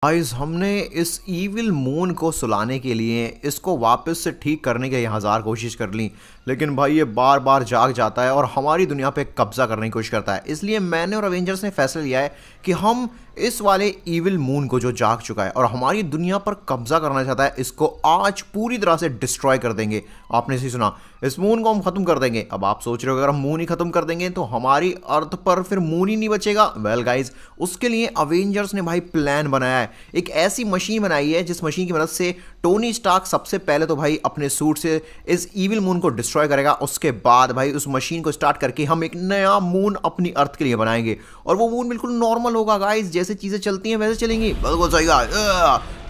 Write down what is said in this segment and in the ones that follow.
Guys हमने इस evil moon को सुलाने के लिए इसको वापस से ठीक करने की हजार कोशिश कर ली, लेकिन भाई ये बार बार जाग जाता है और हमारी दुनिया पे कब्जा करने की कोशिश करता है। इसलिए मैंने और अवेंजर्स ने फैसला लिया है कि हम इस वाले ईविल मून को जो जाग चुका है और हमारी दुनिया पर कब्जा करना चाहता है, इसको आज पूरी तरह से डिस्ट्रॉय कर देंगे। आपने सही सुना, इस मून को हम खत्म कर देंगे। अब आप सोच रहे हो अगर हम मून ही खत्म कर देंगे तो हमारी अर्थ पर फिर मून ही नहीं बचेगा। वेल गाइज, उसके लिए अवेंजर्स ने भाई प्लान बनाया है। एक ऐसी मशीन बनाई है जिस मशीन की मदद से टोनी स्टार्क सबसे पहले तो भाई अपने सूट से इस ईविल मून को डिस्ट्रॉय करेगा। उसके बाद भाई उस मशीन को स्टार्ट करके हम एक नया मून अपनी अर्थ के लिए बनाएंगे और वो मून बिल्कुल नॉर्मल होगा गाइज, जैसे चीजें चलती हैं वैसे चलेंगी। बिल्कुल सही गाइस,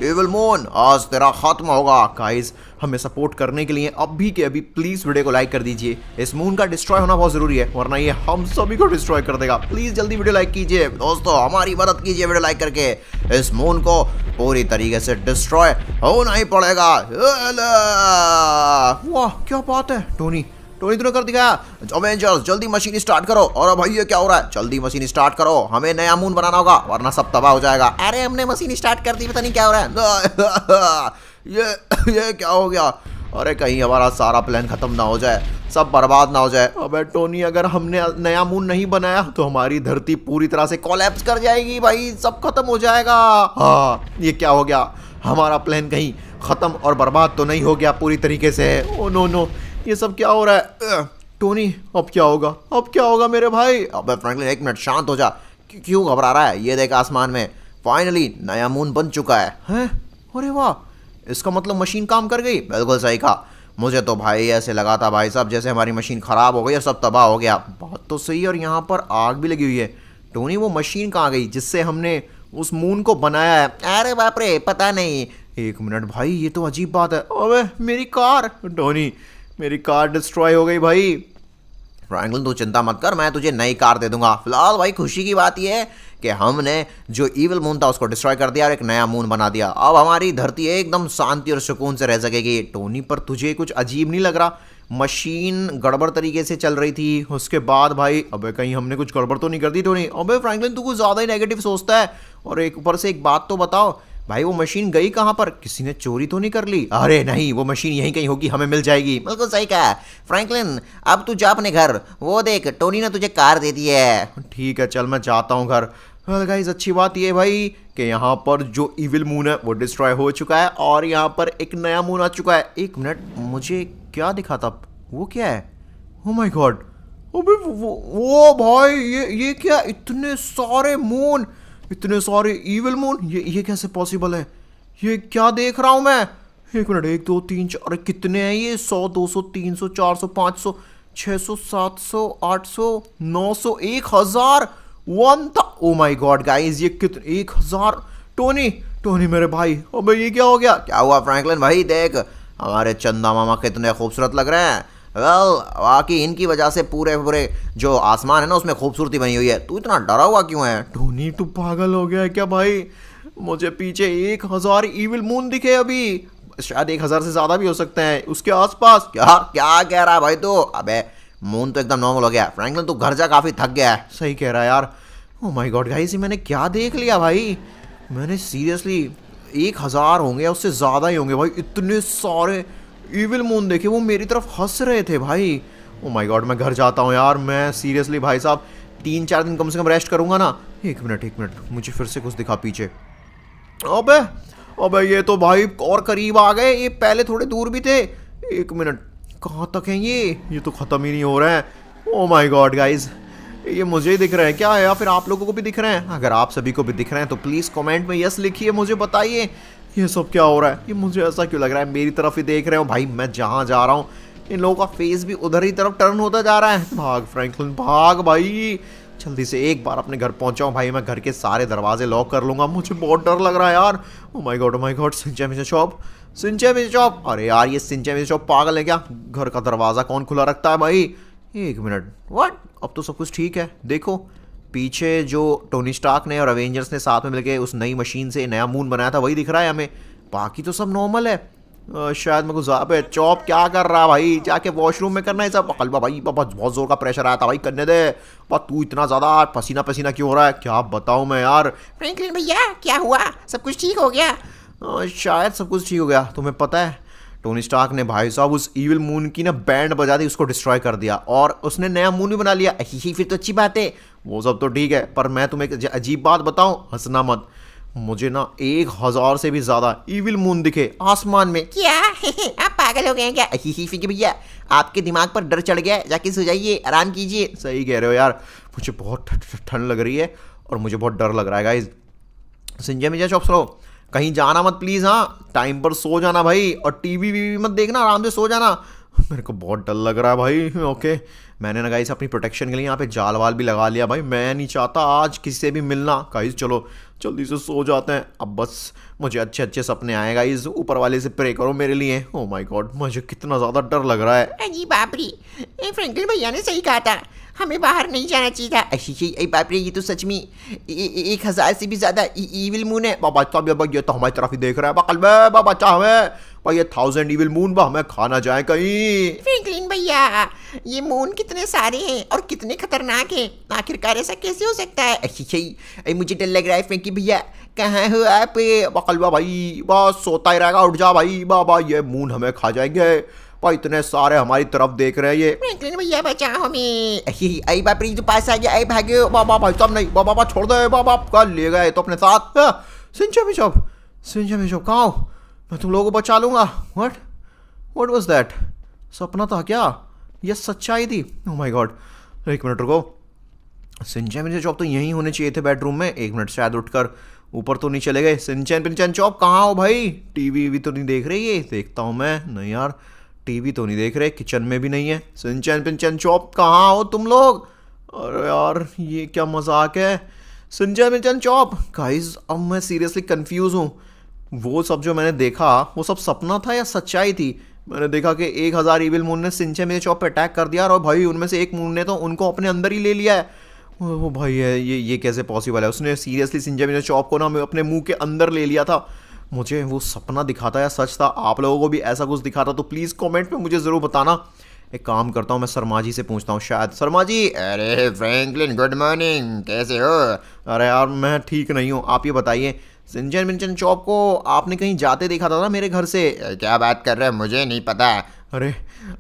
ईविल मून आज तेरा खत्म होगा। गाइज हमें सपोर्ट करने के लिए अभी के अभी प्लीज वीडियो को लाइक कर दीजिए। इस मून का डिस्ट्रॉय होना बहुत जरूरी है, वरना ये हम सभी को डिस्ट्रॉय कर देगा। प्लीज जल्दी वीडियो लाइक कीजिए दोस्तों, हमारी मदद कीजिए वीडियो लाइक करके। इस मून को पूरी तरीके से डिस्ट्रॉय होना ही पड़ेगा। वाह क्या बात है, टोनी तूने कर दिखाया। अवेंजर्स जल्दी मशीन स्टार्ट करो। और भाई ये क्या हो रहा है, जल्दी मशीन स्टार्ट करो, हमें नया मून बनाना होगा वरना सब तबाह हो जाएगा। अरे हमने मशीन स्टार्ट कर दी, पता नहीं क्या हो रहा है। ये क्या हो गया? अरे कहीं हमारा सारा प्लान खत्म ना हो जाए, सब बर्बाद ना हो जाए। अबे टोनी, अगर हमने नया मून नहीं बनाया तो हमारी धरती पूरी तरह से कोलैप्स कर जाएगी भाई, सब खत्म हो जाएगा। हाँ ये क्या हो गया, हमारा प्लान कहीं खत्म और बर्बाद तो नहीं हो गया पूरी तरीके से? ओ नो नो, ये सब क्या हो रहा है? टोनी अब क्या होगा, अब क्या होगा मेरे भाई? अबे फ्रैंकलिन एक मिनट शांत हो जा, क्यों घबरा रहा है? ये देख आसमान में फाइनली नया मून बन चुका है। हैं? अरे वाह, इसका मतलब मशीन काम कर गई। बिल्कुल सही कहा, मुझे तो भाई ऐसे लगा था भाई साहब जैसे हमारी मशीन खराब हो गई और सब तबाह हो गया। बात तो सही है, और यहाँ पर आग भी लगी हुई है। टोनी वो मशीन कहाँ गई जिससे हमने उस मून को बनाया है? अरे बाप रे, पता नहीं। एक मिनट भाई, ये तो अजीब बात है। अबे मेरी कार, टोनी मेरी कार डिस्ट्रॉय हो गई भाई। फ्रैंकलिन तू चिंता मत कर, मैं तुझे नई कार दे दूंगा। फिलहाल भाई खुशी की बात यह है कि हमने जो ईविल मून था उसको डिस्ट्रॉय कर दिया और एक नया मून बना दिया। अब हमारी धरती एकदम शांति और सुकून से रह सकेगी। टोनी पर तुझे कुछ अजीब नहीं लग रहा? मशीन गड़बड़ तरीके से चल रही थी, उसके बाद भाई अबे कहीं हमने कुछ गड़बड़ तो नहीं कर दी टोनी? अबे फ्रैंकलिन तू कुछ ज़्यादा ही नेगेटिव सोचता है। और एक ऊपर से एक बात तो बताओ भाई, वो मशीन गई कहाँ पर? किसी ने चोरी तो नहीं कर ली? अरे नहीं, वो मशीन यहीं कहीं होगी, हमें मिल जाएगी। बिल्कुल सही कहा फ्रैंकलिन, अब तू जा अपने घर। वो देख टोनी ने तुझे कार दे दी है। ठीक है चल, मैं जाता हूँ घर। गाइस अच्छी बात ये भाई कि यहाँ पर जो इविल मून है वो डिस्ट्रॉय हो चुका है और यहाँ पर एक नया मून आ चुका है। एक मिनट, मुझे क्या दिखा था? वो क्या है? ओ माय गॉड, अबे वो भाई ये क्या, इतने सारे मून, इतने सारे इविल मून, ये कैसे पॉसिबल है? ये क्या देख रहा हूँ मैं? एक मिनट, 1 2 3 4, अरे कितने हैं ये? 100 200 300 400 500 600 700 800 900 1000 1 था। ओ माय गॉड गाइस, ये कितने? 1000? टोनी मेरे भाई, अबे ये क्या हो गया? क्या हुआ फ्रैंकलिन भाई? देख हमारे चंदा मामा कितने खूबसूरत लग रहे हैं। वेल बाकी इनकी वजह से पूरे जो आसमान है ना उसमें खूबसूरती बनी हुई है। तू इतना डरा हुआ क्यों है? टोनी तू पागल हो गया है क्या भाई? मुझे पीछे 1000 इविल मून दिखे अभी, शायद 1000 से ज्यादा भी हो सकते हैं उसके आसपास। क्या क्या कह रहा है भाई तू? अबे मून तो एकदम नॉर्मल हो गया। फ्रैंकलिन तू घर जा, काफी थक गया है। सही कह रहा है यार। ओ माय गॉड गाइस, मैंने क्या देख लिया भाई? मैंने सीरियसली 1000 होंगे या उससे ज्यादा ही होंगे भाई, इतने सारे इविल मून देखे, वो मेरी तरफ हंस रहे थे भाई। ओ माय गॉड, मैं घर जाता हूँ यार। मैं सीरियसली भाई साहब 3-4 दिन कम से कम रेस्ट करूंगा ना। एक मिनट, मुझे फिर से कुछ दिखा पीछे। अबे ये तो भाई और करीब आ गए, ये पहले थोड़े दूर भी थे। एक मिनट, कहाँ तक है ये तो खत्म ही नहीं हो रहा है। ओ माय गॉड गाइज, ये मुझे ही दिख रहा है क्या, या फिर आप लोगों को भी दिख रहे हैं? अगर आप सभी को भी दिख रहे हैं तो प्लीज कमेंट में यस लिखिए, मुझे बताइए ये सब क्या हो रहा है। ये मुझे ऐसा क्यों लग रहा है मेरी तरफ ही देख रहे हो भाई? मैं जहाँ जा रहा हूँ इन लोगों का फेस भी उधर ही तरफ टर्न होता जा रहा है। भाग फ्रैंकलिन भाग भाई, जल्दी से एक बार अपने घर पहुंचाऊं भाई। मैं घर के सारे दरवाजे लॉक कर लूंगा, मुझे बहुत डर लग रहा है यार। ओ माय गॉड, सिंचैमी शॉप। अरे यार ये सिंचैमी शॉप पागल है क्या? घर का दरवाजा कौन खुला रखता है भाई? एक मिनट, व्हाट? अब तो सब कुछ ठीक है। देखो पीछे जो टोनी स्टार्क ने और अवेंजर्स ने साथ में मिलकर उस नई मशीन से नया मून बनाया था वही दिख रहा है हमें, बाकी तो सब नॉर्मल है। शायद मेरे को पे चॉप क्या कर रहा है भाई, जाके वॉशरूम में करना है सब। कलबा भाई पापा बहुत जोर का प्रेशर आया था भाई, करने दे। पर तू इतना ज्यादा पसीना पसीना क्यों हो रहा है, क्या बताऊं मैं यार। फ्रैंकलिन भैया क्या हुआ, सब कुछ ठीक हो गया? शायद सब कुछ ठीक हो गया। तुम्हें पता है टोनी स्टार्क ने भाई साहब उस इविल मून की ना बैंड बजा दी, उसको डिस्ट्रॉय कर दिया और उसने नया मून भी बना लिया। ही फिर तो अच्छी बात है। वो सब तो ठीक है, पर मैं तुम्हें एक अजीब बात बताऊं, हंसना मत। मुझे ना 1000 से भी ज्यादा इविल मून दिखे आसमान में। क्या आप पागल हो गए हैं क्या? ही फिर भैया आपके दिमाग पर डर चढ़ गया है, जाके सो जाइए, आराम कीजिए। सही कह रहे हो यार, मुझे बहुत ठंड लग रही है और मुझे बहुत डर लग रहा है गाइस। सिंजा मिर्जा चौप सुनो, कहीं जाना मत प्लीज। हाँ टाइम पर सो जाना भाई, और टीवी वीवी मत देखना, आराम से सो जाना। मेरे को बहुत डर लग रहा है भाई। ओके मैंने ना गाइस अपनी प्रोटेक्शन के लिए यहाँ पे जाल वाल भी लगा लिया भाई। मैं नहीं चाहता आज किसी से भी मिलना। गाइस चलो जल्दी से सो जाते हैं अब, बस मुझे अच्छे अच्छे सपने आए गाइस। ऊपर वाले से प्रे करो मेरे लिए। ओ माय गॉड मुझे कितना ज़्यादा डर लग रहा है। अजी बाप रे, फ्रैंकलिन भैया ने सही कहा था, हमें बाहर नहीं जाना चाहिए था। अरे बाप रे, ये तो सच में 1000 से भी ज्यादा इविल मून है। बाबा बाबा ये तो हमारी तरफ ही देख रहा है। बकल में बाबा चाहे भाई ये 1000 इविल मून बा हमें खाना जाए कहीं। फ्रैंकलिन भैया ये मून कितने सारे हैं और कितने खतरनाक हैं, आखिरकार ऐसा कैसे हो सकता है? अरे मुझे डर लग रहा है फ्रैंकी भैया, कहाँ हो आप? बकलवा भाई बस सोता ही रहेगा, उठ जा भाई। बाबा ये मून हमें खा जाएंगे भाई, इतने सारे हमारी तरफ देख रहे हैं ये। फ्रैंकलिन भैया बचाओ हमें। अरे बाप रे तो पास आ गया। अरे भागो बाबा, भाई साहब नहीं बाबा छोड़ दे बाबा, कल ले गए तो अपने साथ। सिंचा बिशप कहाँ हो? मैं तुम लोगों को बचा लूंगा। What was that? सपना था क्या, ये सच्चाई थी? ओह माय गॉड, एक मिनट रुको। सिंचैन पिंचैन चॉप तो यहीं होने चाहिए थे बेडरूम में। एक मिनट, शायद उठकर ऊपर तो नहीं चले गए। सिंचैन पिंचैन चॉप कहाँ हो भाई? टीवी भी तो नहीं देख रही है? देखता हूँ मैं। नहीं यार टीवी तो नहीं देख रहे, किचन में भी नहीं है। सिंचैन पिंचैन चॉप कहाँ हो तुम लोग? अरे यार ये क्या मजाक है। सिंचैन पिंचैन चॉप गाइस, अब मैं सीरियसली कंफ्यूज हूँ। वो सब जो मैंने देखा वो सब सपना था या सच्चाई थी? मैंने देखा कि 1000 इविल मून ने सिंचैन पिंचैन चॉप पे अटैक कर दिया और भाई उनमें से एक मून ने तो उनको अपने अंदर ही ले लिया है। वो भाई है ये कैसे पॉसिबल है? उसने सीरियसली सिंचैन पिंचैन चॉप को ना अपने मुंह के अंदर ले लिया था। मुझे वो सपना दिखा था या सच था? आप लोगों को भी ऐसा कुछ दिखा था तो प्लीज़ कमेंट में मुझे ज़रूर बताना। एक काम करता हूँ, मैं शर्मा जी से पूछता हूँ, शायद शर्मा जी। अरे फ्रैंकलिन गुड मॉर्निंग, कैसे हो? अरे यार मैं ठीक नहीं हूँ, आप ये बताइए सिंचैन पिंचैन चॉप को आपने कहीं जाते देखा था ना मेरे घर से? क्या बात कर रहे हैं, मुझे नहीं पता। अरे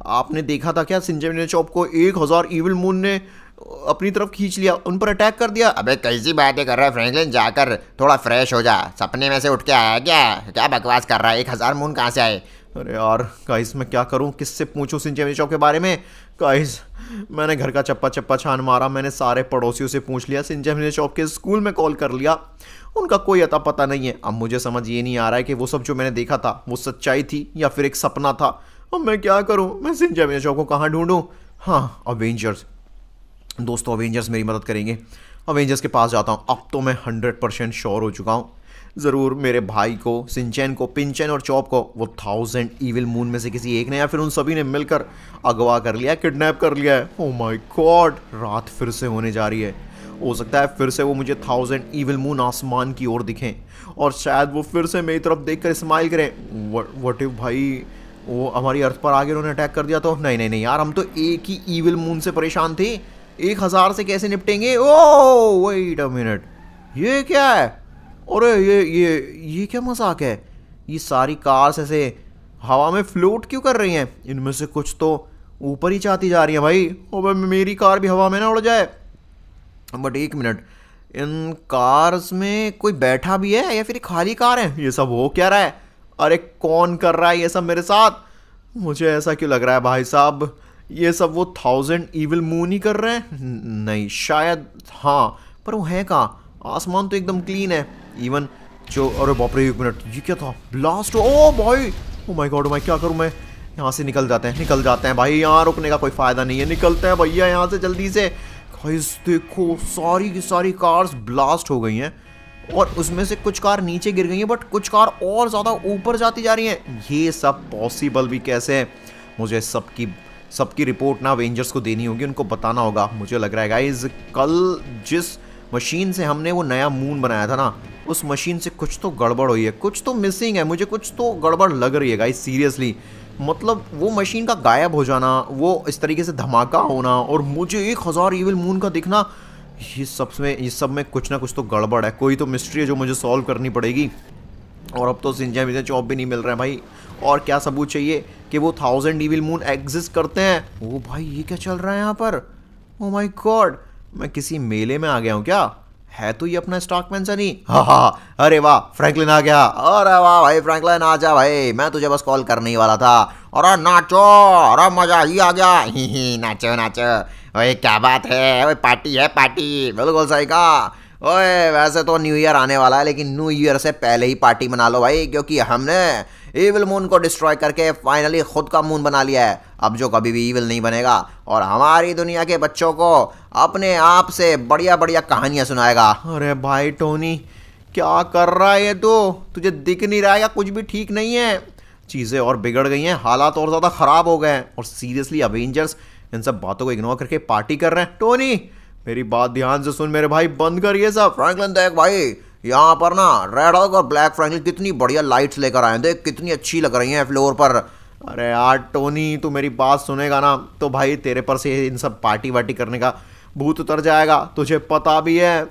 आपने देखा था क्या सिंचैन पिंचैन चॉप को 1000 इविल मून ने अपनी तरफ खींच लिया, उन पर अटैक कर दिया? अबे कैसी बातें कर रहा है फ्रैंकलिन, जाकर थोड़ा फ्रेश हो जा। सपने में से उठ के आया क्या बकवास कर रहा है? 1000 मून कहाँ से आए? अरे यार गाइस मैं क्या करूं, किससे पूछूं सिंचैन पिंचैन चॉप के बारे में? गाइस मैंने घर का चप्पा छान मारा, मैंने सारे पड़ोसियों से पूछ लिया, सिंचैन पिंचैन चॉप के स्कूल में कॉल कर लिया, उनका कोई अता पता नहीं है। अब मुझे समझ ये नहीं आ रहा है कि वो सब जो मैंने देखा था वो सच्चाई थी या फिर एक सपना था। अब मैं क्या करूं, मैं सिंचैन पिंचैन चॉप को कहाँ ढूंढूं? हाँ अवेंजर्स, दोस्तों अवेंजर्स मेरी मदद करेंगे। अवेंजर्स के पास जाता हूँ। अब तो मैं 100% श्योर हो चुका हूँ, ज़रूर मेरे भाई को, सिंचैन को, पिंचैन और चॉप को वो 1000 इविल मून में से किसी एक ने या फिर उन सभी ने मिलकर अगवा कर लिया, किडनैप कर लिया है। ओह माय गॉड, रात फिर से होने जा रही है। हो सकता है फिर से वो मुझे 1000 इविल मून आसमान की ओर दिखें और शायद वो फिर से मेरी तरफ देखकर स्माइल करें। व्हाट इफ भाई वो हमारी अर्थ पर आगे उन्होंने अटैक कर दिया तो? नहीं यार, हम तो एक ही इविल मून से परेशान थे, 1000 से कैसे निपटेंगे? ओह वेट अ मिनट, ये क्या है? अरे ये क्या मजाक है? ये सारी कार्स ऐसे हवा में फ्लोट क्यों कर रही हैं? इनमें से कुछ तो ऊपर ही जाती जा रही है भाई। और मेरी कार भी हवा में ना उड़ जाए। बट एक मिनट, इन कार्स में कोई बैठा भी है या फिर खाली कार है? ये सब हो क्या रहा है? अरे कौन कर रहा है ये सब मेरे साथ? मुझे ऐसा क्यों लग रहा है भाई साहब ये सब वो 1000 इविल मून ही कर रहे हैं? नहीं शायद, हाँ पर वो है कहाँ? आसमान तो एकदम क्लीन है। इवन जो, अरे बाप रे एक मिनट, ये क्या था? ब्लास्ट! ओ भाई, ओ माय गॉड, मैं क्या करूं? मैं यहाँ से निकल जाते हैं भाई, यहाँ रुकने का कोई फायदा नहीं है, निकलते हैं भैया यहाँ से जल्दी से। गाइस देखो सारी की सारी कार्स ब्लास्ट हो गई हैं और उसमें से कुछ कार नीचे गिर गई हैं, बट कुछ कार और ज़्यादा ऊपर जाती जा रही हैं। ये सब पॉसिबल भी कैसे है? मुझे सबकी रिपोर्ट ना अवेंजर्स को देनी होगी, उनको बताना होगा। मुझे लग रहा है गाइस कल जिस मशीन से हमने वो नया मून बनाया था ना, उस मशीन से कुछ तो गड़बड़ हुई है, कुछ तो मिसिंग है, मुझे कुछ तो गड़बड़ लग रही है गाइस सीरियसली। मतलब वो मशीन का गायब हो जाना, वो इस तरीके से धमाका होना और मुझे 1000 ईविल मून का दिखना, ये सब में कुछ ना कुछ तो गड़बड़ है, कोई तो मिस्ट्री है जो मुझे सॉल्व करनी पड़ेगी। और अब तो सिंजा मुझे जॉब भी नहीं मिल रहा है भाई, और क्या सबूत चाहिए कि वो 1000 ईविल मून एग्जिस्ट करते हैं। ओ भाई ये क्या चल रहा है यहाँ पर, ओ माय गॉड, मैं किसी मेले में आ गया हूँ क्या? है तो ये अपना स्टॉकमैन सा नहीं? हाँ हाँ, अरे वाह फ्रैंकलिन आ गया, अरे वाह भाई फ्रैंकलिन आ जा भाई, मैं तुझे बस कॉल करने ही वाला था। अरे नाचो, अरे मजा ही आ गया, ही नाचो नाचो, ओए क्या बात है, ओए पार्टी है पार्टी, बिल्कुल सही कहा। ओए वैसे तो न्यू ईयर आने वाला है, लेकिन न्यू ईयर से पहले ही पार्टी मना लो भाई, क्योंकि हमने ईविल मून को डिस्ट्रॉय करके फाइनली खुद का मून बना लिया है, अब जो कभी भी ईविल नहीं बनेगा और हमारी दुनिया के बच्चों को अपने आप से बढ़िया बढ़िया कहानियां सुनाएगा। अरे भाई टोनी क्या कर रहा है ये, तो तुझे दिख नहीं रहा है या कुछ भी ठीक नहीं है? चीज़ें और बिगड़ गई हैं, हालात और ज़्यादा ख़राब हो गए हैं, और सीरियसली अवेंजर्स इन सब बातों को इग्नोर करके पार्टी कर रहे हैं। टोनी मेरी बात ध्यान से सुन मेरे भाई, बंद कर ये सब। फ्रैंकलिन देख भाई, यहाँ पर ना रेड हॉक और ब्लैक फ्रैंकलिन कितनी बढ़िया लाइट्स लेकर आए हैं, देख कितनी अच्छी लग रही हैं फ्लोर पर। अरे यार टोनी तू मेरी बात सुनेगा ना तो भाई तेरे पर से इन सब पार्टी वार्टी करने का भूत उतर जाएगा, तुझे पता भी है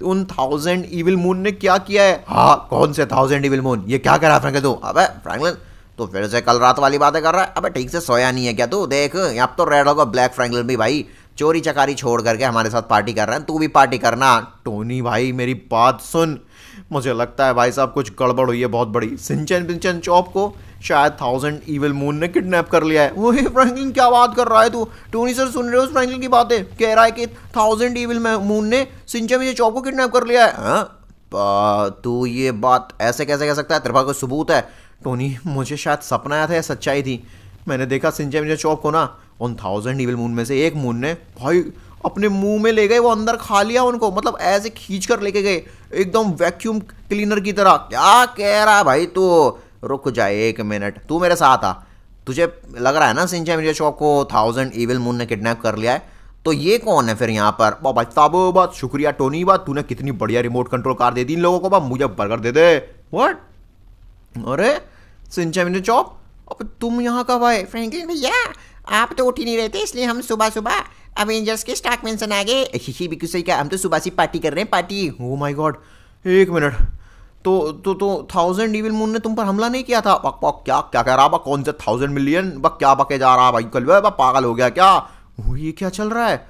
उन 1000 ईविल मून ने क्या किया है। हाँ कौन से 1000 ईविल मून, ये क्या कह रहा है फ्रैंकलिन तू? अबे फ्रैंकलिन तो फिर से कल रात वाली बातें कर रहा है, अबे ठीक से सोया नहीं है क्या तू? देख यहाँ तो रेड हॉक और ब्लैक फ्रैंकलिन भी भाई चोरी चकारी छोड़ करके हमारे साथ पार्टी कर रहे हैं, तू भी पार्टी करना। टोनी भाई मेरी बात सुन, मुझे लगता है भाई साहब कुछ गड़बड़ हुई है बहुत बड़ी, सिंचन पिंचन चॉप को शायद 1000 ईविल मून ने किडनैप कर लिया है। वही फ्रैंकलिन क्या बात कर रहा है तू? टोनी सर सुन रहे हो फ्रैंकलिन की बातें, कह रहा है कि 1000 ईविल मून ने सिंचन पिंचन चॉप को किडनैप कर लिया है। हाँ तू ये बात ऐसे कैसे कह सकता है, तेरे पास कोई सबूत है? टोनी मुझे शायद सपना आया था या सच्चाई थी, मैंने देखा सिंचन पिंचन चॉप को ना उन 1000 ईविल मून में से एक मून ने भाई अपने मुंह में ले गए, वो अंदर खा लिया उनको, मतलब ऐसे खींच कर लेके गए एकदम वैक्यूम क्लीनर की तरह। क्या कह रहा है भाई तू? रुक जाए एक मिनट, तू मेरे साथ आ, तुझे लग रहा है ना सिंचन पिंचन चॉप को 1000 ईविल मून ने किडनैप कर लिया है, तो ये कौन है फिर यहाँ पर? भाई साहब बात शुक्रिया टोनी, बात तूने कितनी बढ़िया रिमोट कंट्रोल कार दे दी इन लोगों को, बा मुझे बर्गर दे दे। व्हाट? अरे सिंचन पिंचन चॉप अब तुम यहाँ कब आए? फ्रैंकलिन भैया आप तो उठ ही नहीं रहे थे, इसलिए हम सुबह सुबह अवेंजर्स के स्टॉक मेंशन आ गए। बिल्कुल सही कहा, हम तो सुबह से पार्टी कर रहे हैं पार्टी। ओ माय गॉड, एक मिनट, तो 1000 ईविल मून ने तुम पर हमला नहीं किया था? बक बक क्या क्या कह रहा बा? कौन से 1000 मिलियन बक क्या बके जा रहा भाई? कल बा पागल हो गया क्या? ओ ये क्या चल रहा है?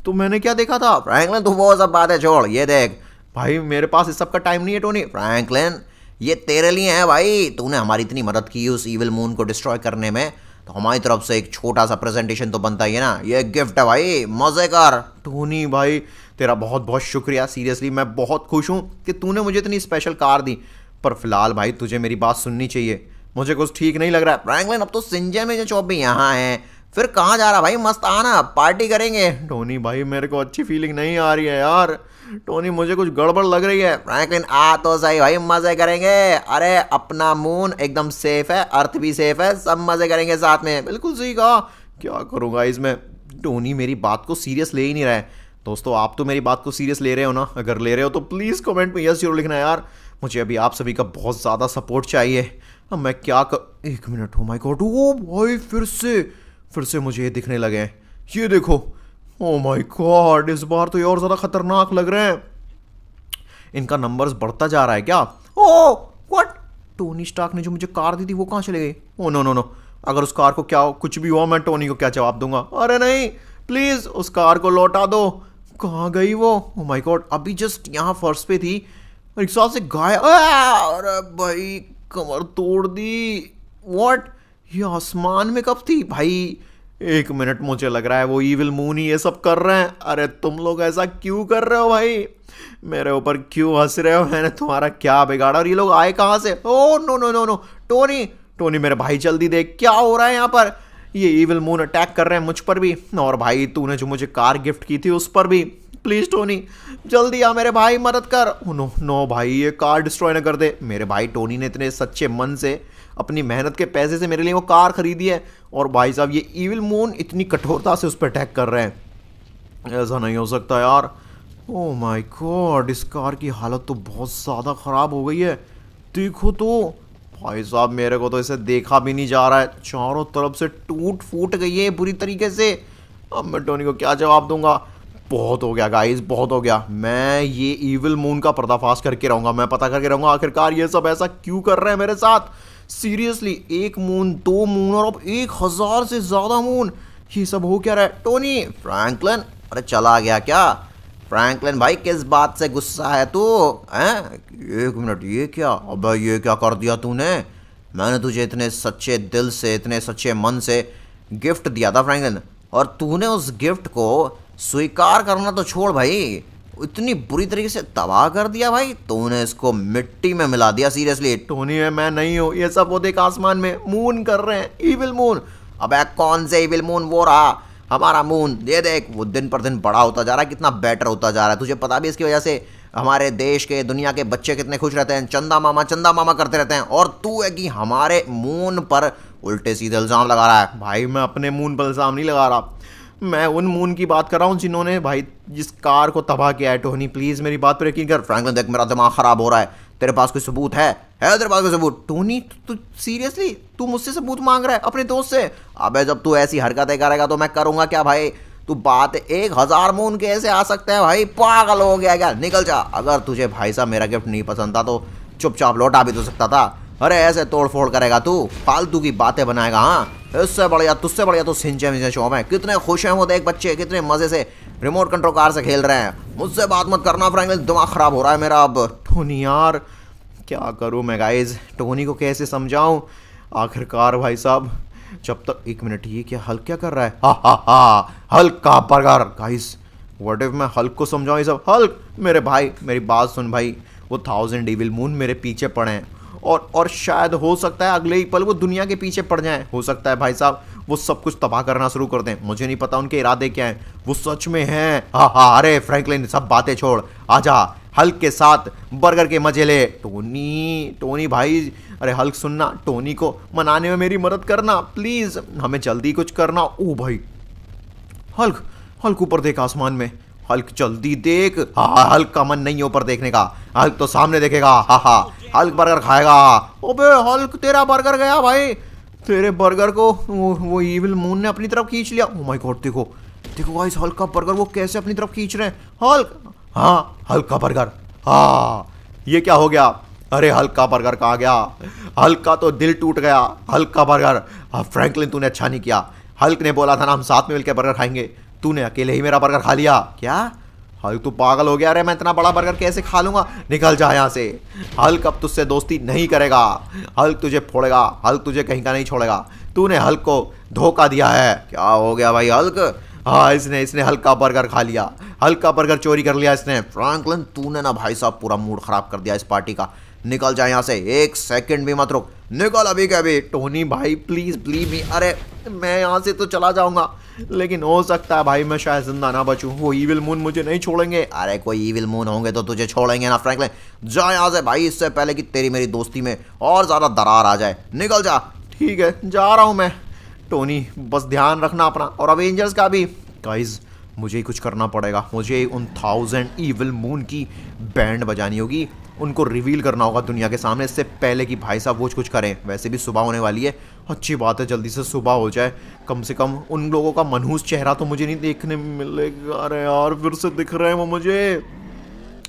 तो मैंने क्या देखा था? फ्रैंकलिन तू वो सब बातें छोड़, ये देख भाई मेरे पास इस सब का टाइम नहीं है टोनी। फ्रैंकलिन ये तेरे लिए है भाई, तूने हमारी इतनी मदद की उस ईविल मून को डिस्ट्रॉय करने में, तो हमारी तरफ से एक छोटा सा प्रेजेंटेशन तो बनता ही है ना, ये गिफ्ट है भाई, मजे कर। टोनी भाई तेरा बहुत बहुत शुक्रिया, सीरियसली मैं बहुत खुश हूँ कि तूने मुझे इतनी स्पेशल कार दी, पर फिलहाल भाई तुझे मेरी बात सुननी चाहिए, मुझे कुछ ठीक नहीं लग रहा है। फ्रैंकलिन अब तो सिंचन पिंचन चॉप भी यहाँ है, फिर कहाँ जा रहा भाई? मस्त आना, पार्टी करेंगे। टोनी भाई मेरे को अच्छी फीलिंग नहीं आ रही है यार, टोनी मुझे कुछ गड़बड़ लग रही है। फ्रैंकलिन आ तो सही भाई, मजे करेंगे, अरे अपना मून एकदम सेफ है, अर्थ भी सेफ है, सब मजे करेंगे साथ में। बिल्कुल सही कहा, क्या करूँगा इसमें? टोनी मेरी बात को सीरियस ले ही नहीं रहा है। दोस्तों आप तो मेरी बात को सीरियस ले रहे हो ना? अगर ले रहे हो तो प्लीज़ कमेंट में यस जरूर लिखना यार, मुझे अभी आप सभी का बहुत ज़्यादा सपोर्ट चाहिए। अब मैं क्या कर, एक मिनट, ओ माय गॉड, ओ भाई फिर से मुझे ये दिखने लगे हैं, ये देखो, ओ माय गॉड, इस बार तो ये और ज़्यादा खतरनाक लग रहे हैं, इनका नंबर्स बढ़ता जा रहा है क्या? ओ व्हाट, टोनी स्टार्क ने जो मुझे कार दी थी वो कहाँ चले गई? ओ नो नो नो, अगर उस कार को क्या कुछ भी हुआ मैं टोनी को क्या जवाब दूंगा? अरे नहीं प्लीज़ उस कार को लौटा दो। कहाँ गई वो? ओ माय गॉड, अभी जस्ट यहाँ फर्श पे थी, रिक्शा से गायब। अरे भाई कमर तोड़ दी। व्हाट, ये आसमान में कब थी भाई? एक मिनट, मुझे लग रहा है वो ईविल मून ही ये सब कर रहे हैं। अरे तुम लोग ऐसा क्यों कर रहे हो भाई? मेरे ऊपर क्यों हंस रहे हो? मैंने तुम्हारा क्या बिगाड़ा? और ये लोग आए कहाँ से? Oh no no no no, Tony मेरे भाई जल्दी देख क्या हो रहा है यहाँ पर। ये ईविल मून अटैक कर रहे हैं मुझ पर भी, और भाई तूने जो मुझे कार गिफ्ट की थी उस पर भी। प्लीज़ टोनी जल्दी आ मेरे भाई, मदद कर। नो नो भाई, ये कार डिस्ट्रॉय ना कर दे। मेरे भाई टोनी ने इतने सच्चे मन से अपनी मेहनत के पैसे से मेरे लिए वो कार खरीदी है, और भाई साहब ये ईविल मून इतनी कठोरता से उस पर अटैक कर रहे हैं। ऐसा नहीं हो सकता यार, ओह माय गॉड, इस कार की हालत तो बहुत ज़्यादा ख़राब हो गई है। देखो तो भाई साहब, मेरे को तो इसे देखा भी नहीं जा रहा है, चारों तरफ से टूट फूट गई है बुरी तरीके से। अब मैं टोनी को क्या जवाब दूंगा। बहुत हो गया गाइस, बहुत हो गया। मैं ये इविल मून का पर्दाफाश करके रहूंगा, मैं पता करके रहूंगा आखिरकार ये सब ऐसा क्यों कर रहे हैं मेरे साथ। सीरियसली, 1 मून, 2 मून और अब 1000 से ज़्यादा मून, ये सब हो क्या रहा है। टोनी, फ्रैंकलिन, अरे चला गया क्या? फ्रैंकलिन भाई, किस बात से गुस्सा है तू? हैं? 1 मिनट, ये क्या? अबे ये क्या कर दिया तूने? मैंने तुझे इतने सच्चे दिल से, इतने सच्चे मन से गिफ्ट दिया था फ्रैंकलिन, और तूने उस गिफ्ट को स्वीकार करना तो छोड़ भाई, इतनी बुरी तरीके से तबाह कर दिया भाई। तूने इसको मिट्टी में मिला दिया। सीरियसली टोनी है, मैं नहीं हूँ ये सब। वो देख आसमान में मून कर रहे हैं, इविल मून। अबे कौन से इविल मून? वो रहा हमारा मून, ये देख, वो दिन पर दिन बड़ा होता जा रहा है, कितना बेटर होता जा रहा है। तुझे पता भी इसकी वजह से हमारे देश के, दुनिया के बच्चे कितने खुश रहते हैं, चंदा मामा करते रहते हैं। और तू है कि हमारे मून पर उल्टे सीधे इल्जाम लगा रहा है। भाई मैं अपने मून पर इल्जाम नहीं लगा रहा, मैं उन मून की बात कर रहा हूँ जिन्होंने भाई जिस कार को तबाह किया है। टोनी प्लीज मेरी बात पर यकीन कर। फ्रैंकलिन देख, मेरा दिमाग खराब हो रहा है। तेरे पास कोई सबूत है तेरे पास कोई सबूत? टोनी तू सीरियसली, तू मुझसे सबूत मांग रहा है अपने दोस्त से? अबे जब तू ऐसी हरकतें करेगा तो मैं करूंगा क्या भाई? तू बात 1000 मून कैसे आ सकते हैं भाई? पागल हो गया क्या? निकल जा। अगर तुझे भाई साहब मेरा गिफ्ट नहीं पसंद था तो चुपचाप लौटा भी तो सकता था। अरे ऐसे तोड़ फोड़ करेगा तू, फालतू की बातें बनाएगा। हाँ, इससे बढ़िया, तुझसे बढ़िया तो सिंचे मिंचे शो में कितने खुश हैं वो देख बच्चे, कितने मजे से रिमोट कंट्रोल कार से खेल रहे हैं। मुझसे बात मत करना फ्रैंकलिन, दिमाग खराब हो रहा है मेरा अब। टोनी यार, क्या करूं मैं गाइज, टोनी को कैसे समझाऊं आखिरकार भाई साहब। जब तक 1 मिनट, ये क्या हल्क क्या कर रहा है? हा हा हा, हल्क का बर्गर। गाइस व्हाट इफ मैं हल्क को समझाऊं ये सब? हल्क मेरे भाई, मेरी बात सुन भाई, वो 1000 इविल मून मेरे पीछे पड़े हैं, और शायद हो सकता है अगले ही पल वो दुनिया के पीछे पड़ जाएं। हो सकता है भाई साहब वो सब कुछ तबाह करना शुरू कर दें। मुझे नहीं पता उनके इरादे क्या हैं, वो सच में हैं। हाँ हाँ, अरे फ्रैंकलिन सब बातें छोड़, आजा हल्क के साथ बर्गर के मजे ले। टोनी भाई, अरे हल्क सुनना, टोनी को मनाने में मेरी मदद करना प्लीज, हमें जल्दी कुछ करना। ओ भाई, हल्क ऊपर देख आसमान में, हल्क जल्दी देख। हाँ, हल्क का मन नहीं है ऊपर देखने का, हल्क तो सामने देखेगा। हाँ हाँ, हल्क बर्गर खाएगा। ओबे हल्क, तेरा बर्गर गया भाई, तेरे बर्गर को वो इविल मून ने अपनी तरफ खींच लिया। ओ माय गॉड, देखो देखो गाइस, हल्क का बर्गर वो कैसे अपनी तरफ खींच रहे हैं। हल्क, हाँ हल्क का बर्गर, हाँ ये क्या हो गया? अरे हल्क का बर्गर कहाँ गया? हल्क का तो दिल टूट गया, हल्क का बर्गर। फ्रैंकलिन तूने अच्छा नहीं किया, हल्क ने बोला था ना हम साथ में मिलकर बर्गर खाएंगे, तूने अकेले ही मेरा बर्गर खा लिया। क्या हल्क, तू पागल हो गया? अरे मैं इतना बड़ा बर्गर कैसे खा लूंगा? निकल जा यहाँ से। हल्क अब तुझसे दोस्ती नहीं करेगा, हल्क तुझे फोड़ेगा, हल्क तुझे कहीं का नहीं छोड़ेगा। तूने हल्क को धोखा दिया है। क्या हो गया भाई हल्क? हाँ, इसने हल्क का बर्गर खा लिया, हल्क का बर्गर चोरी कर लिया इसने। फ्रैंकलिन तूने ना भाई साहब पूरा मूड खराब कर दिया इस पार्टी का। निकल जा यहाँ से, 1 सेकंड भी मत रुक, निकल अभी के अभी। टोनी भाई प्लीज बिलीव मी, अरे मैं यहाँ से तो चला जाऊंगा, लेकिन हो सकता है भाई मैं शायद जिंदा ना बचूं, वो इविल मून मुझे नहीं छोड़ेंगे। अरे कोई इविल मून होंगे तो तुझे छोड़ेंगे ना फ्रैंकलिन। जा यहाँ से भाई, इससे पहले कि तेरी मेरी दोस्ती में और ज्यादा दरार आ जाए। निकल जा। ठीक है, जा रहा हूँ मैं। टोनी बस ध्यान रखना अपना, और अवेंजर्स का भी। गाइज मुझे ही कुछ करना पड़ेगा, मुझे उन 1000 इविल मून की बैंड बजानी होगी, उनको रिवील करना होगा दुनिया के सामने, इससे पहले कि भाई साहब वो कुछ करें। वैसे भी सुबह होने वाली है, अच्छी बात है जल्दी से सुबह हो जाए, कम से कम उन लोगों का मनहूस चेहरा तो मुझे नहीं देखने मिलेगा। अरे यार फिर से दिख रहे हैं वो मुझे,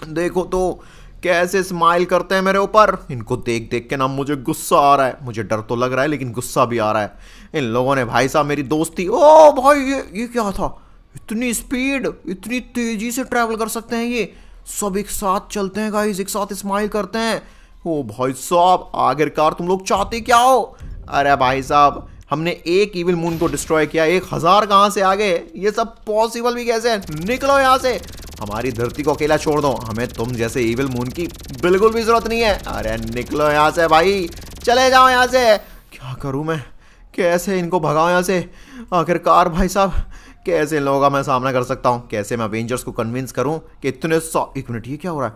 देखो तो कैसे स्माइल करते हैं मेरे ऊपर। इनको देख देख के ना मुझे गुस्सा आ रहा है, मुझे डर तो लग रहा है लेकिन गुस्सा भी आ रहा है। इन लोगों ने भाई साहब मेरी दोस्ती, ओ भाई ये क्या था? इतनी स्पीड, इतनी तेजी से ट्रैवल कर सकते हैं ये सब, एक साथ चलते हैं गाइस, एक साथ स्माइल करते हैं। ओ भाई साहब, आखिरकार तुम लोग चाहते क्या हो? अरे भाई साहब, हमने एक इविल मून को डिस्ट्रॉय किया, 1000 कहाँ से आ गए? ये सब पॉसिबल भी कैसे है? निकलो यहाँ से, हमारी धरती को अकेला छोड़ दो, हमें तुम जैसे इविल मून की बिल्कुल भी जरूरत नहीं है। अरे निकलो यहाँ से भाई, चले जाओ यहाँ से। क्या करूँ मैं, कैसे इनको भगाऊं यहाँ से? आखिरकार भाई साहब कैसे इन लोगों का मैं सामना कर सकता हूँ? कैसे मैं अवेंजर्स को कन्विंस करूँ कि इतने 1 मिनट, ये क्या हो रहा है?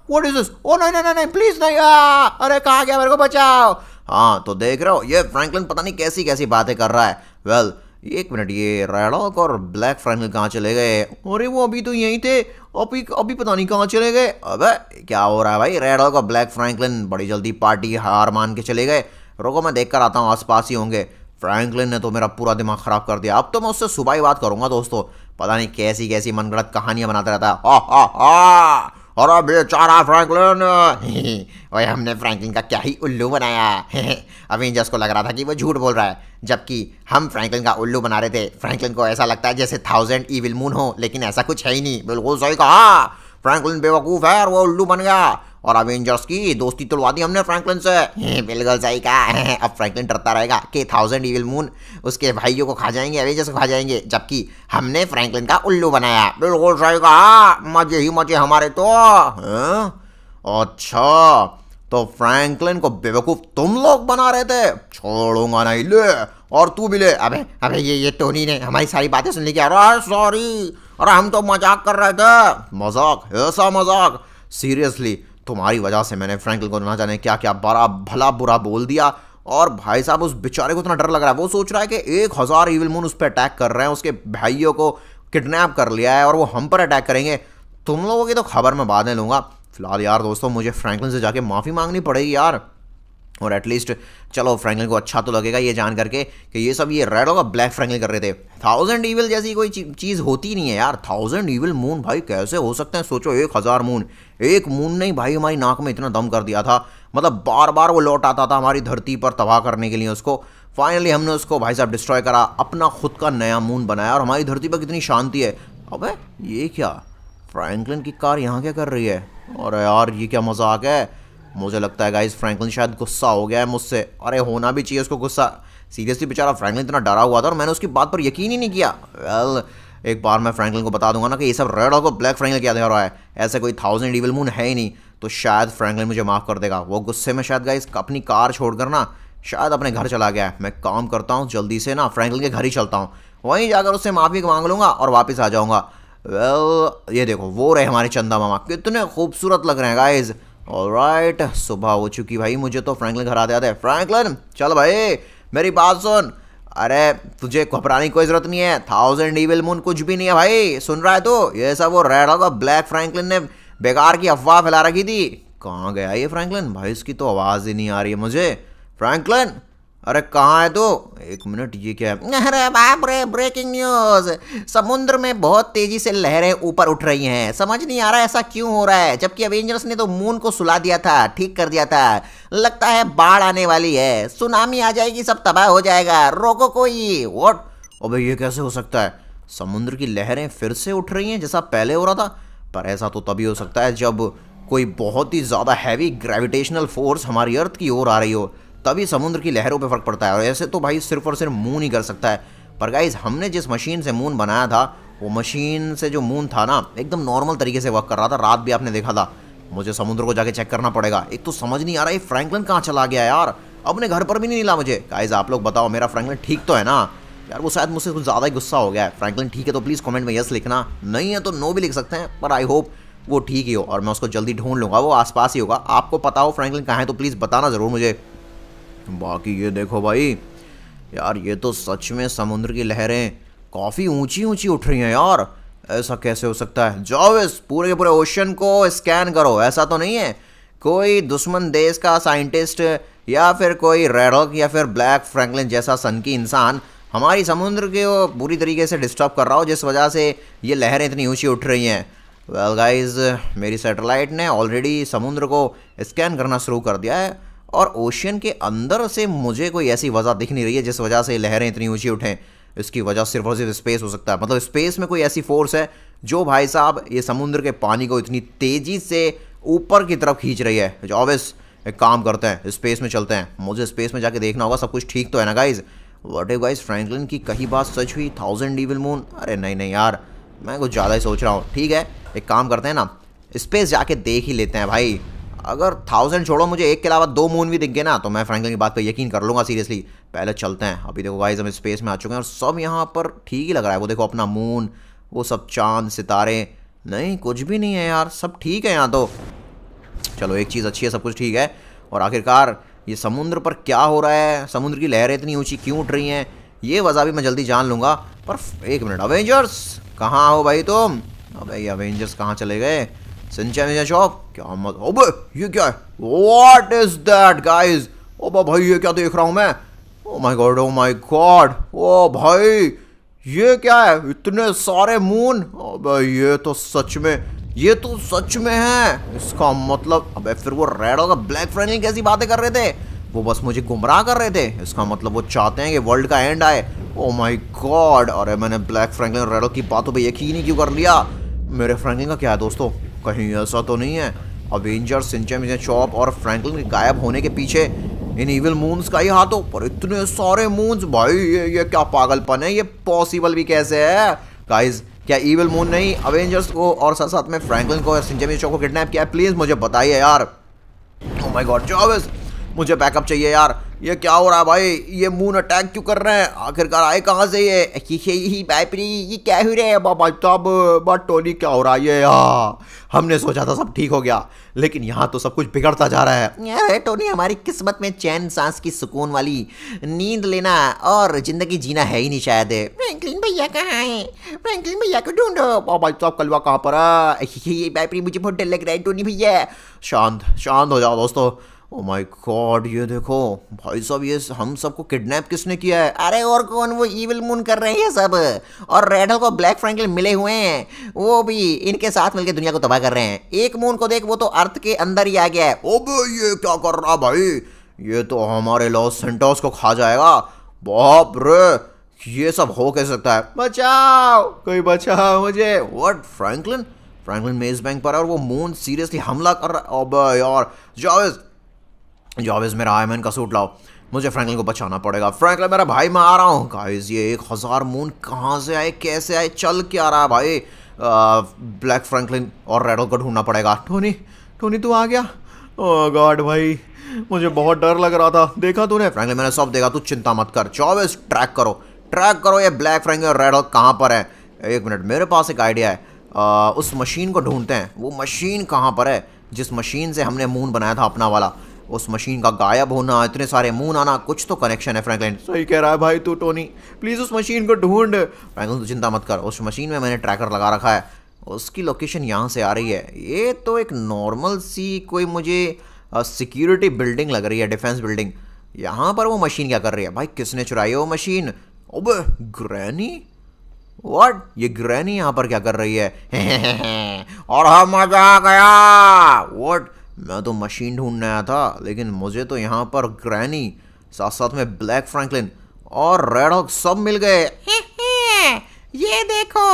What is this? ओ नहीं नहीं नहीं प्लीज नहीं, अरे कहाँ गया? मेरे को बचाओ। हाँ तो देख रहे हो, ये फ्रैंकलिन पता नहीं कैसी कैसी बातें कर रहा है। वेल एक मिनट, ये रेडॉक और ब्लैक फ्रैंकलिन कहाँ चले गए? अरे वो अभी तो यहीं थे, अभी अभी पता नहीं कहाँ चले गए। अबे क्या हो रहा है भाई? रेडॉक और ब्लैक फ्रैंकलिन बड़ी जल्दी पार्टी हार मान के चले गए। रुको मैं देख कर आता हूँ, आसपास ही होंगे। फ्रैंकलिन ने तो मेरा पूरा दिमाग खराब कर दिया। अब तो मैं उससे सुबह ही बात करूंगा दोस्तों। पता नहीं कैसी कैसी मनगढ़ंत कहानियां बनाता रहता है। अरे बेचारा फ्रैंकलिन। ओए हमने फ्रैंकलिन का क्या ही उल्लू बनाया। अवेंजर्स को लग रहा था कि वो झूठ बोल रहा है, जबकि हम फ्रैंकलिन का उल्लू बना रहे थे। फ्रैंकलिन को ऐसा लगता है जैसे 1000 इविल मून हो, लेकिन ऐसा कुछ है ही नहीं। बिल्कुल सही कहा, फ्रैंकलिन बेवकूफ़ है और वो उल्लू बन गया, और अवेंजर्स की दोस्ती तोड़वा दी हमने फ्रैंकलिन से। बिल्कुल सही कहा। अब फ्रैंकलिन डरता रहेगा कि 1000 इविल मून उसके भाइयों को खा जाएंगे, अवेंजर्स को खा जाएंगे, जबकि हमने फ्रैंकलिन का उल्लू बनाया। बिल्कुल सही कहा, मजे ही मजे हमारे तो। अच्छा, तो फ्रैंकलिन को बेवकूफ़ तुम लोग बना रहे थे? छोड़ूंगा नहीं। ले, और तू भी ले। अबे अबे ये टोनी ने हमारी सारी बातें सुन ली क्या? अरे सॉरी, अरे हम तो मजाक कर रहे थे। मजाक? ऐसा मजाक? सीरियसली तुम्हारी वजह से मैंने फ्रैंकलिन को ना जाने क्या क्या बड़ा भला बुरा बोल दिया। और भाई साहब उस बेचारे को इतना डर लग रहा है, वो सोच रहा है कि 1000 इविल मून उस पर अटैक कर रहे हैं, उसके भाइयों को किडनैप कर लिया है और वो हम पर अटैक करेंगे। तुम लोगों की तो खबर मैं बाद में लूँगा। फिलहाल यार दोस्तों, मुझे फ्रैंकलिन से जाके माफ़ी मांगनी पड़ेगी यार। और एटलीस्ट चलो फ्रैंकलिन को अच्छा तो लगेगा ये जान करके कि ये सब ये रेड और ब्लैक फ्रैंकलिन कर रहे थे। 1000 ईविल जैसी कोई चीज़ होती नहीं है यार। 1000 ईविल मून भाई कैसे हो सकते हैं? सोचो 1000 मून, एक मून नहीं भाई हमारी नाक में इतना दम कर दिया था। मतलब बार बार वो लौट आता था हमारी धरती पर तबाह करने के लिए उसको। फाइनली हमने उसको भाई साहब डिस्ट्रॉय करा, अपना खुद का नया मून बनाया, और हमारी धरती पर कितनी शांति है। अबे ये क्या, फ्रैंकलिन की कार यहाँ क्या कर रही है? और यार ये क्या मजाक है? मुझे लगता है गाइस फ्रैंकलिन शायद गुस्सा हो गया है मुझसे। अरे होना भी चाहिए उसको गुस्सा, सीरियसली बेचारा फ्रैंकलिन इतना डरा हुआ था और मैंने उसकी बात पर यकीन ही नहीं किया। वेल एक बार मैं फ्रैंकलिन को बता दूंगा ना कि ये सब रेड और ब्लैक फ्रैंकलिन क्या दे रहा है, ऐसे कोई 1000 इविल मून है ही नहीं, तो शायद फ्रैंकलिन मुझे माफ़ कर देगा। वो गुस्से में शायद गाइस अपनी कार छोड़कर ना शायद अपने घर चला गया है। मैं काम करता हूँ जल्दी से ना फ्रैंकलिन के घर ही चलता हूँ, वहीं जाकर उससे माफ़ी मांग लूँगा और वापस आ जाऊँगा। वेल ये देखो वो रहे हमारे चंदा मामा, कितने खूबसूरत लग रहे हैं गाइज। ऑलराइट, सुबह हो चुकी भाई, मुझे तो फ्रैंकलिन घर आते आते। फ्रैंकलिन चल भाई मेरी बात सुन। अरे तुझे घबराने की कोई जरूरत नहीं है, 1000 इविल मून कुछ भी नहीं है भाई। सुन रहा है तो? ये सब वो रेड होगा ब्लैक फ्रैंकलिन ने बेकार की अफवाह फैला रखी थी। कहाँ गया ये फ्रैंकलिन? भाई इसकी तो आवाज़ ही नहीं आ रही है मुझे। फ्रैंकलिन अरे कहाँ है तू? एक मिनट, ये क्या है? अरे बाप रे, ब्रेकिंग न्यूज! समुद्र में बहुत तेजी से लहरें ऊपर उठ रही हैं। समझ नहीं आ रहा ऐसा क्यों हो रहा है, जबकि अवेंजर्स ने तो मून को सुला दिया था, ठीक कर दिया था। लगता है बाढ़ आने वाली है, सुनामी आ जाएगी, सब तबाह हो जाएगा। रोको कोई। व्हाट? अबे ये कैसे हो सकता है? समुद्र की लहरें फिर से उठ रही हैं जैसा पहले हो रहा था? पर ऐसा तो तभी हो सकता है जब कोई बहुत ही ज़्यादा हैवी ग्रेविटेशनल फोर्स हमारी अर्थ की ओर आ रही हो, तभी समुद्र की लहरों पे फर्क पड़ता है। और ऐसे तो भाई सिर्फ और सिर्फ मून ही कर सकता है। पर गाइज हमने जिस मशीन से मून बनाया था, वो मशीन से जो मून था ना एकदम नॉर्मल तरीके से वर्क कर रहा था। रात भी आपने देखा था। मुझे समुद्र को जाके चेक करना पड़ेगा। एक तो समझ नहीं आ रहा है फ्रैंकलिन कहाँ चला गया यार, अपने घर पर भी नहीं मिला मुझे। गाइज आप लोग बताओ मेरा फ्रैंकलिन ठीक तो है ना यार? वो शायद मुझसे कुछ ज़्यादा ही गुस्सा हो गया है। फ्रैंकलिन ठीक है तो प्लीज़ कमेंट में यस लिखना, नहीं है तो नो भी लिख सकते हैं, पर आई होप वो ठीक ही हो और मैं उसको जल्दी ढूंढ लूँगा। वो आसपास ही होगा। आपको पता हो फ्रैंकलिन कहाँ है तो प्लीज़ बताना ज़रूर मुझे। बाकी ये देखो भाई यार, ये तो सच में समुद्र की लहरें काफ़ी ऊंची ऊंची उठ रही हैं यार। ऐसा कैसे हो सकता है? जाओ इस पूरे के पूरे ओशन को स्कैन करो। ऐसा तो नहीं है कोई दुश्मन देश का साइंटिस्ट या फिर कोई रेड हॉक या फिर ब्लैक फ्रैंकलिन जैसा सनकी इंसान हमारी समुद्र को बुरी तरीके से डिस्टर्ब कर रहा हो, जिस वजह से ये लहरें इतनी ऊंची उठ रही हैं। वेल गाइज, मेरी सैटेलाइट ने ऑलरेडी समुद्र को स्कैन करना शुरू कर दिया है और ओशियन के अंदर से मुझे कोई ऐसी वजह दिख नहीं रही है जिस वजह से लहरें इतनी ऊंची उठें। इसकी वजह सिर्फ और सिर्फ स्पेस हो सकता है। मतलब स्पेस में कोई ऐसी फोर्स है जो भाई साहब ये समुद्र के पानी को इतनी तेज़ी से ऊपर की तरफ खींच रही है। ऑब्वियस एक काम करते हैं, स्पेस में चलते हैं। मुझे स्पेस में जाके देखना होगा सब कुछ ठीक तो है ना guys. What if guys Franklin की कहीं बात सच हुई? 1000 इविल मून? अरे नहीं नहीं यार, मैं कुछ ज़्यादा ही सोच रहा हूँ। ठीक है एक काम करते हैं ना, स्पेस जाके देख ही लेते हैं भाई। अगर 1000 छोड़ो, मुझे एक के अलावा 2 मून भी दिख गए ना तो मैं फ्रैंकलिन की बात पर यकीन कर लूँगा सीरियसली। पहले चलते हैं। अभी देखो गाइस हम स्पेस में आ चुके हैं और सब यहाँ पर ठीक ही लग रहा है। वो देखो अपना मून, वो सब चांद सितारे, नहीं कुछ भी नहीं है यार, सब ठीक है यहाँ तो। चलो एक चीज़ अच्छी है, सब कुछ ठीक है। और आखिरकार ये समुद्र पर क्या हो रहा है? समुद्र की लहरें इतनी ऊँची क्यों उठ रही हैं? ये वजह भी मैं जल्दी जान लूंगा। पर एक मिनट, अवेंजर्स कहाँ हो भाई तुम? अबे ये अवेंजर्स कहाँ चले गए? सिंचैन शॉप क्या मत, अबे ये क्या है? What is that guys? ओ भाई ये क्या देख रहा हूँ मैं? Oh my God, oh my God, ओ भाई ये क्या है? इतने सारे मून, अबे ये तो सच में है। इसका मतलब अबे फिर वो रेड होगा ब्लैक फ्रैंकलिन कैसी बातें कर रहे थे? वो बस मुझे गुमराह कर रहे थे। इसका मतलब वो चाहते हैं कि वर्ल्ड का एंड आए। ओ माय गॉड, अरे मैंने ब्लैक फ्रैंकलिन रेडो की बातों पे यकीन ही क्यों कर लिया? मेरे फ्रैंकलिन का क्या है दोस्तों? कहीं ऐसा तो नहीं है अवेंजर्स, सिंचैन शॉप और फ्रैंकलिन के गायब होने के पीछे इन इविल मून्स का ही हाथ हो? पर इतने सारे मून्स भाई, ये क्या पागलपन है? ये पॉसिबल भी कैसे है गाइस? क्या इविल मून नहीं अवेंजर्स को और साथ साथ में फ्रैंकलिन को और सिंचैन शॉप को किडनैप किया? प्लीज मुझे बताइए यार। ओ माय गॉड जावेस, मुझे बैकअप चाहिए यार। ये क्या हो रहा है भाई? ये मून अटैक क्यों कर रहे हैं? आखिरकार आए कहाँ से ये बापरी, ये क्या हो रहा है बाबा साहब? बट टोनी क्या हो रहा है ये यार? हमने सोचा था सब ठीक हो गया, लेकिन यहाँ तो सब कुछ बिगड़ता जा रहा है। यार टोनी, हमारी किस्मत में चैन सांस की सुकून वाली नींद लेना और जिंदगी जीना है ही नहीं शायद। फ्रैंकलिन भैया कहाँ है? फ्रैंकलिन भैया को ढूंढो। बाबा साहब कलवा कहाँ पर है? ये बापरी, मुझे बहुत डर लग रहा है टोनी भैया। शांत हो जाओ दोस्तों। ओ माय गॉड, ये देखो भाई साहब, ये हम सबको किडनैप किसने किया है? अरे और कौन, वो इविल मून कर रहे हैं सब। और रेड को ब्लैक फ्रैंकलिन मिले हुए हैं, वो भी इनके साथ मिलकर दुनिया को तबाह कर रहे हैं। एक मून को देख, वो तो अर्थ के अंदर ही आ गया है। ओबे ये क्या कर रहा भाई? ये तो हमारे लॉस सेंटोस को खा जाएगा। बाप रे, ये सब हो कैसे सकता है? बचाओ, कोई बचाओ मुझे। व्हाट? फ्रैंकलिन मेज बैंक पर है और वो मून सीरियसली हमला कर रहा है? अबे यार जावेज मेरा आयरन मैन का सूट लाओ, मुझे फ्रैंकलिन को बचाना पड़ेगा। फ्रैंकलिन मेरा भाई, मैं आ रहा हूँ। गाइस ये 1000 मून कहाँ से आए, कैसे आए, चल क्या रहा है भाई? ब्लैक फ्रैंकलिन और रेडो को ढूंढना पड़ेगा। टोनी तू आ गया? ओह गॉड भाई, मुझे बहुत डर लग रहा था। देखा तूने? फ्रैंकलिन मैंने सब देखा, तू चिंता मत कर। जावेज ट्रैक करो ये ब्लैक फ्रैंकलिन और रेडो कहाँ पर है। एक मिनट, मेरे पास एक आइडिया है। उस मशीन को ढूंढते हैं। वो मशीन कहाँ पर है जिस मशीन से हमने मून बनाया था अपना वाला? उस मशीन का गायब होना, इतने सारे मून आना, कुछ तो कनेक्शन है। फ्रैंकलिन सही कह रहा है भाई तू। टोनी प्लीज उस मशीन को ढूंढ। फ्रैंकलिन तू चिंता मत कर, उस मशीन में मैंने ट्रैकर लगा रखा है। उसकी लोकेशन यहाँ से आ रही है। ये तो एक नॉर्मल सी कोई मुझे सिक्योरिटी बिल्डिंग लग रही है, डिफेंस बिल्डिंग। यहाँ पर वो मशीन क्या कर रही है भाई? किसने चुराई है वो मशीन? अबे ग्रैनी, व्हाट? ये ग्रैनी यहाँ पर क्या कर रही है? और हाँ, मजा आ गया। व्हाट? मैं तो मशीन ढूंढने आया था, लेकिन मुझे तो यहाँ पर ग्रैनी साथ साथ में ब्लैक फ्रैंकलिन और रेड हॉक सब मिल गए। ये देखो,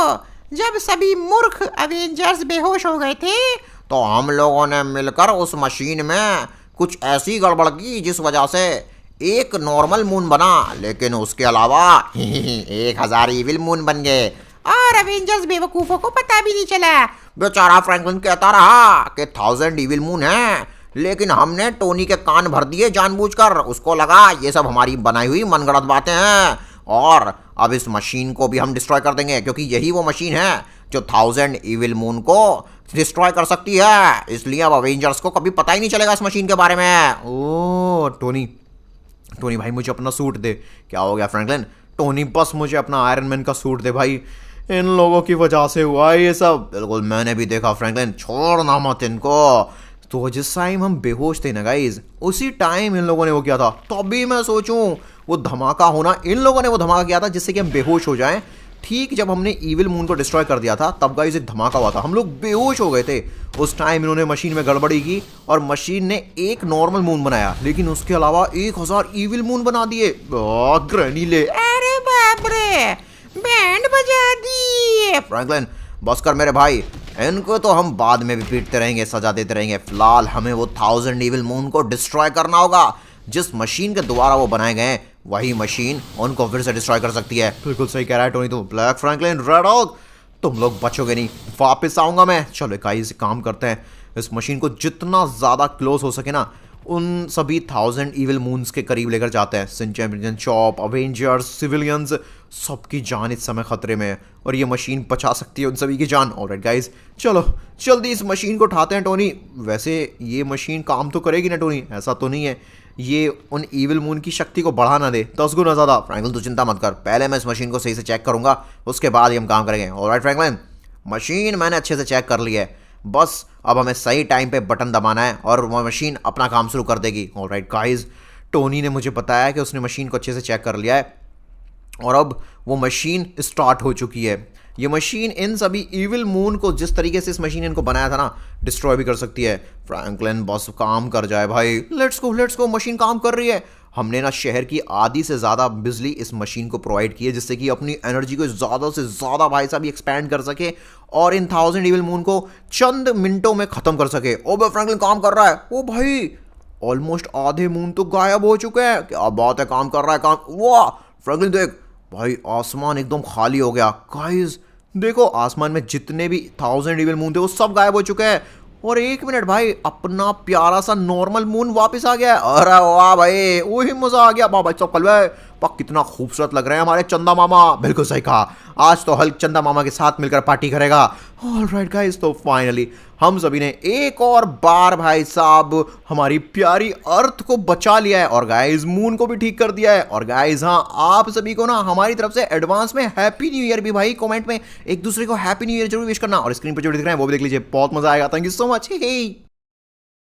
जब सभी मूर्ख अवेंजर्स बेहोश हो गए थे तो हम लोगों ने मिलकर उस मशीन में कुछ ऐसी गड़बड़ की जिस वजह से एक नॉर्मल मून बना, लेकिन उसके अलावा 1000 इविल मून बन गए। और अवेंजर्स बेवकूफों को पता भी नहीं चला। बेचारा फ्रैंकलिन कहता रहा कि 1000 इविल मून है, लेकिन हमने टोनी के कान भर दिए जानबूझकर। उसको लगा ये सब हमारी बनाई हुई मनगढ़ंत बातें हैं, और अब इस मशीन को भी हम डिस्ट्रॉय कर देंगे, क्योंकि यही वो मशीन है जो 1000 इविल मून को डिस्ट्रॉय कर सकती है। इसलिए अब अवेंजर्स को कभी पता ही नहीं चलेगा इस मशीन के बारे में। ओ टोनी भाई, मुझे अपना सूट दे। क्या हो गया फ्रैंकलिन? टोनी बस मुझे अपना आयरन मैन का सूट दे भाई, इन लोगों की वजह से हुआ है ये सब। बिल्कुल, मैंने भी देखा फ्रैंकलिन, छोड़ना मत इनको। तो जिस टाइम हम बेहोश थे ना गाइज, उसी टाइम इन लोगों ने वो किया था। तभी मैं सोचूं वो धमाका होना, इन लोगों ने वो धमाका किया था जिससे कि हम बेहोश हो जाएं। ठीक जब हमने इविल मून को डिस्ट्रॉय कर दिया था, तब गाइज एक धमाका हुआ था, हम लोग बेहोश हो गए थे। उस टाइम इन्होंने मशीन में गड़बड़ी की और मशीन ने एक नॉर्मल मून बनाया, लेकिन उसके अलावा 1000 इविल मून बना दिए। ग्रैनी ले, अरे बाप रे, बैंड बजा दिए। फ्रैंकलिन बस कर मेरे भाई, इनको तो हम बाद में भी पीटते रहेंगे, सजा देते रहेंगे। फिलहाल हमें वो 1000 इविल मून को डिस्ट्रॉय करना होगा। जिस मशीन के द्वारा वो बनाए गए हैं, वही मशीन उनको फिर से डिस्ट्रॉय कर सकती है। बिल्कुल सही कह रहा है टोनी। तो ब्लैक फ्रैंकलिन, रेड हॉक, तुम लोग बचोगे नहीं, वापस आऊंगा मैं। चलो गाइस काम करते हैं, इस मशीन को जितना ज़्यादा क्लोज हो सके ना, उन सभी 1000 इविल मून्स के करीब लेकर जाते हैं। सिंचैन शॉप, अवेंजर्स, सिविलियंस, सबकी जान इस समय खतरे में है, और ये मशीन बचा सकती है उन सभी की जान। ऑलराइट गाइस, चलो जल्दी इस मशीन को उठाते हैं टोनी। वैसे ये मशीन काम तो करेगी ना टोनी? ऐसा तो नहीं है ये उन ईविल मून की शक्ति को बढ़ा ना दे 10 गुना ज़्यादा। फ्रैंकलिन तू चिंता मत कर, पहले मैं इस मशीन को सही से चेक करूंगा, उसके बाद ही हम काम करेंगे। ऑलराइट फ्रैंकलिन, मशीन मैंने अच्छे से चेक कर ली है, बस अब हमें सही टाइम पे बटन दबाना है और वो मशीन अपना काम शुरू कर देगी। ऑलराइट गाइस, टोनी ने मुझे बताया कि उसने मशीन को अच्छे से चेक कर लिया है और अब वो मशीन स्टार्ट हो चुकी है। ये मशीन इन सभी इविल मून को, जिस तरीके से इस मशीन ने इनको बनाया था ना, डिस्ट्रॉय भी कर सकती है। फ्रैंकलिन बस काम कर जाए भाई, लेट्स गो, मशीन काम कर रही है। हमने ना शहर की आधी से ज़्यादा बिजली इस मशीन को प्रोवाइड की है, जिससे कि अपनी एनर्जी को ज़्यादा से ज़्यादा भाई साहब एक्सपैंड कर सके और इन 1000 इविल मून को चंद मिनटों में ख़त्म कर सके। ओ भाई फ्रैंकलिन काम कर रहा है। ओ भाई ऑलमोस्ट आधे मून तो गायब हो चुके हैं। क्या बात है, काम कर रहा है, काम। वाह फ्रैंकलिन देख भाई, आसमान एकदम खाली हो गया। गाइस देखो, आसमान में जितने भी 1000 इविल मून थे वो सब गायब हो चुके हैं। और 1 मिनट भाई, अपना प्यारा सा नॉर्मल मून वापस आ गया है। अरे वाह भाई, वही मजा आ गया। वाह भाई सब कलवे पक, कितना खूबसूरत लग रहे हैं हमारे चंदा मामा। बिल्कुल सही कहा, आज तो हल्क चंदा मामा के साथ मिलकर पार्टी करेगा। ऑलराइट गाइस, तो फाइनली हम सभी ने एक और बार भाई साहब हमारी प्यारी अर्थ को बचा लिया है और गाइस मून को भी ठीक कर दिया है। और गाइस हाँ, आप सभी को ना हमारी तरफ से एडवांस में हैप्पी न्यू ईयर भी भाई कमेंट में एक दूसरे को हैप्पी न्यू ईयर जरूर विश करना। और स्क्रीन पर जो दिख रहे हैं वो भी देख लीजिए, बहुत मजा आएगा। Thank you so much.